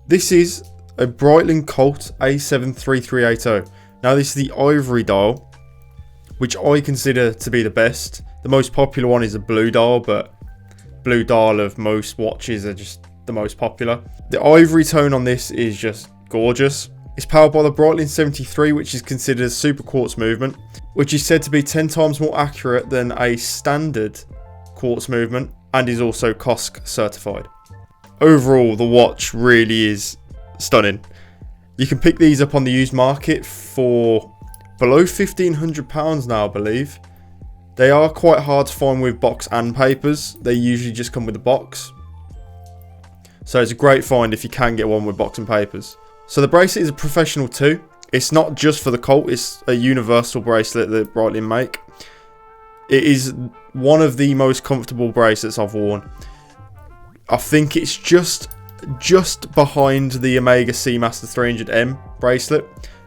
This is a Breitling Colt A73380. Now this is the ivory dial, which I consider to be the best. The most popular one is a blue dial, but blue dial of most watches are just the most popular. The ivory tone on this is just gorgeous. It's powered by the Breitling 73, which is considered a super quartz movement, which is said to be 10 times more accurate than a standard quartz movement, and is also COSC certified. Overall, the watch really is stunning. You can pick these up on the used market for below £1,500 now, I believe. They are quite hard to find with box and papers. They usually just come with a box. So it's a great find if you can get one with box and papers. So the bracelet is a professional too. It's not just for the Colt, it's a universal bracelet that Breitling make. It is one of the most comfortable bracelets I've worn. I think it's just behind the Omega Seamaster 300M bracelet,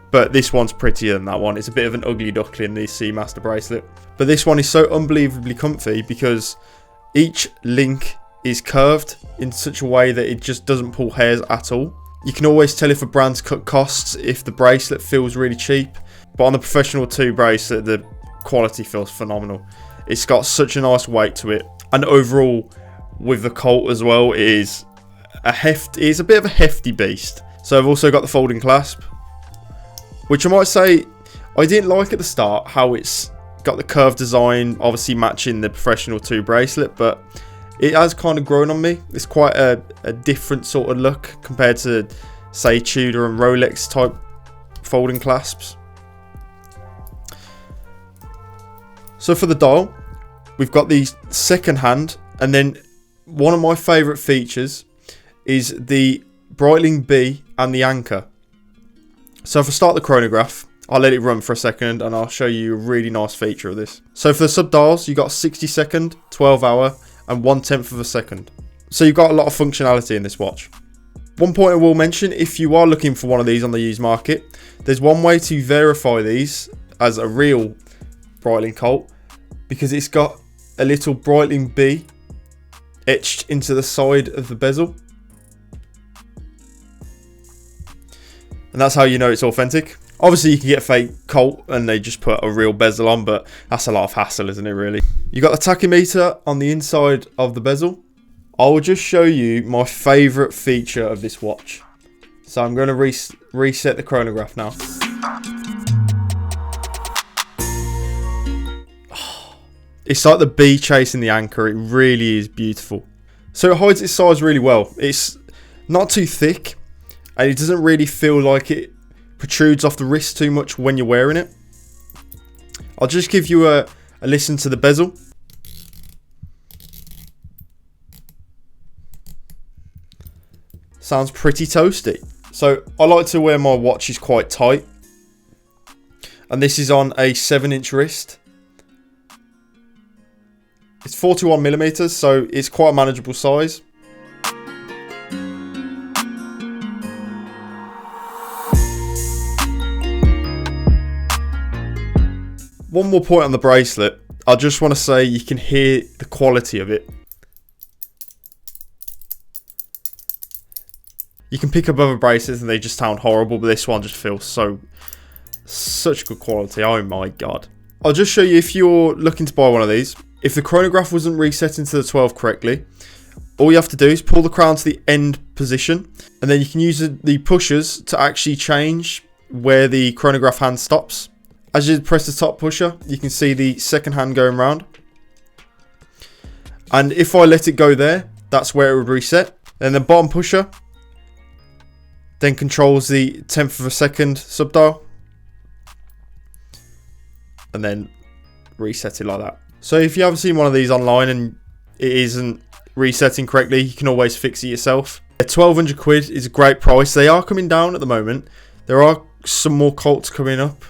but this one's prettier than that one. It's a bit of an ugly duckling, the Seamaster bracelet, but this one is so unbelievably comfy because each link is curved in such a way that it just doesn't pull hairs at all. You can always tell if a brand's cut costs if the bracelet feels really cheap, but on the Professional 2 bracelet the quality feels phenomenal. It's got such a nice weight to it, and overall with the Colt as well, it is a bit of a hefty beast. So I've also got the folding clasp, which I might say I didn't like at the start, how it's got the curved design, obviously matching the Professional 2 bracelet, but it has kind of grown on me. It's quite a different sort of look compared to, say, Tudor and Rolex type folding clasps. So for the dial, we've got the second hand, and then one of my favourite features is the Breitling B and the anchor. So if I start the chronograph, I'll let it run for a second and I'll show you a really nice feature of this. So for the sub dials, you've got 60 second, 12 hour and 1/10 of a second. So you've got a lot of functionality in this watch. One point I will mention, if you are looking for one of these on the used market, there's one way to verify these as a real Breitling Colt, because it's got a little Breitling B etched into the side of the bezel, and that's how you know it's authentic. Obviously you can get a fake Colt and they just put a real bezel on, but that's a lot of hassle, isn't it, really? You got the tachymeter on the inside of the bezel. I will just show you my favourite feature of this watch. So I'm going to reset the chronograph now. It's like the bee chasing the anchor. It really is beautiful. So it hides its size really well. It's not too thick, and it doesn't really feel like it protrudes off the wrist too much when you're wearing it. I'll just give you a listen to the bezel. Sounds pretty toasty. So I like to wear my watches quite tight, and this is on a 7-inch wrist. It's 41mm, so it's quite a manageable size. One more point on the bracelet. I just want to say you can hear the quality of it. You can pick up other bracelets and they just sound horrible, but this one just feels such good quality. Oh my god. I'll just show you if you're looking to buy one of these. If the chronograph wasn't reset into the 12 correctly, all you have to do is pull the crown to the end position, and then you can use the pushers to actually change where the chronograph hand stops. As you press the top pusher, you can see the second hand going round. And if I let it go there, that's where it would reset. And the bottom pusher then controls the 1/10 of a second subdial, and then reset it like that. So if you haven't seen one of these online and it isn't resetting correctly, you can always fix it yourself. 1200 quid is a great price. They are coming down at the moment. There are some more Colts coming up,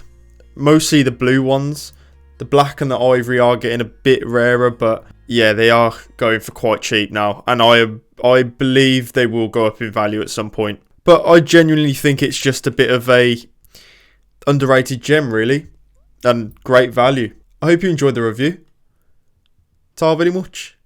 mostly the blue ones. The black and the ivory are getting a bit rarer, but yeah, they are going for quite cheap now, and I believe they will go up in value at some point. But I genuinely think it's just a bit of a underrated gem, really, and great value. I hope you enjoyed the review. Ta very much.